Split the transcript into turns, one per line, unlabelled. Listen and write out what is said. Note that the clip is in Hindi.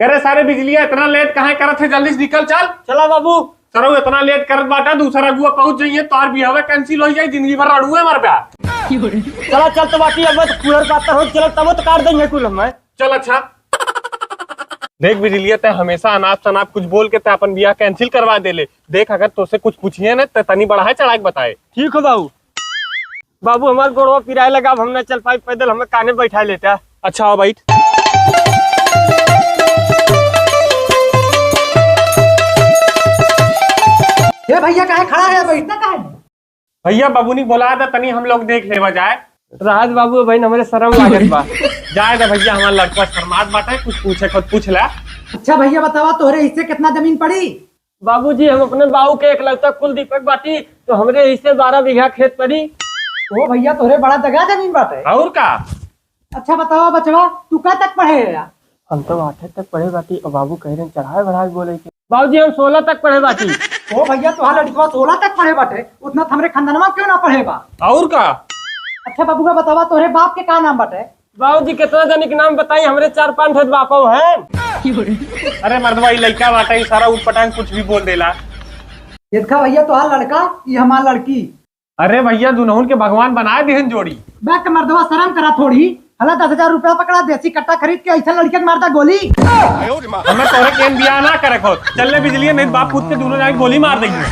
करे सारे बिजलिया इतना लेट कहाँ करत है, जल्दी से निकल चल।
चला बाबू।
सरो इतना लेट करत बाटा, दूसरा अगुआ पहुंच जाइए तो और भी हवे कैंसिल हो जाए, जिंदगी भर अड़ुए मर पे।
चला चल तो बाकी अब कूलर पातर हो चलो तब तो काट देंगे कूलर में।
चल अच्छा देख बिजलिया ते हमेशा अनाप शनाप कुछ बोल के ते अपन बियाह कैंसिल करवा दे ले। देख अगर तुझसे कुछ पूछिए ना तो तनी बढ़ाए चढ़ा के बताए।
ठीक हो बाबू। बाबू हमारे गोड़वा पिराए लगा, हम न चल पाई पैदल, हमें काने बैठा लेता।
अच्छा आओ बैठ।
ये भैया काहे खड़ा है, बैठना काहे?
भैया बाबूनी बोला था तनी हम लोग देख लेवा जाए।
राज बाबू भाई हमारे शर्म लागत बा।
जाए तो भैया हमारा लड़का शर्मात बाटा है, कुछ पूछे खुद पूछ ला।
अच्छा भैया बतावा तोहरे हिस्से कितना जमीन पड़ी?
बाबूजी हम अपने बाबू के एक लड़का कुल दीपक बाटी तो हमरे हिस्से 12 बीघा खेत पड़ी।
ओ भैया तोहरे बड़ा जगह जमीन बाटे।
और का?
अच्छा बतावा बचवा तू कहाँ तक पढ़े है?
हम तो 8 तक पढ़े बाटी और बाबू कह रहे चढ़ाए बढ़ाए बोले के। बाबूजी हम 16 तक पढ़े बाटी।
ओ भैया तुम्हारा लड़का 16 तक पढ़े बाटे, उतना हमरे खानदानमा क्यों ना पढ़े बा?
और का?
अच्छा बाबूगा बतावा तोहरे बाप के का नाम बाटे?
बाबूजी कितना जने के नाम बताई, हमरे 4-5 ठे बापो हैं।
अरे मर्दवा लड़का बाटा ही सारा उठपटांग कुछ भी बोल देला।
ये देखा भैया तुम्हारा लड़का ये हमारा लड़की।
अरे भैया दुनहुन के भगवान बनाए देहन जोड़ी।
बैक मर्दवा शर्म करा थोड़ी, हला 10,000 रुपया पकड़ा देसी कट्टा खरीद के ऐसा लड़के मारता गोली।
हमें तोरे के बियाह ना करे खो चल ले बिजली नहीं बाप पूछ के दोनों जाके गोली मार देंगे।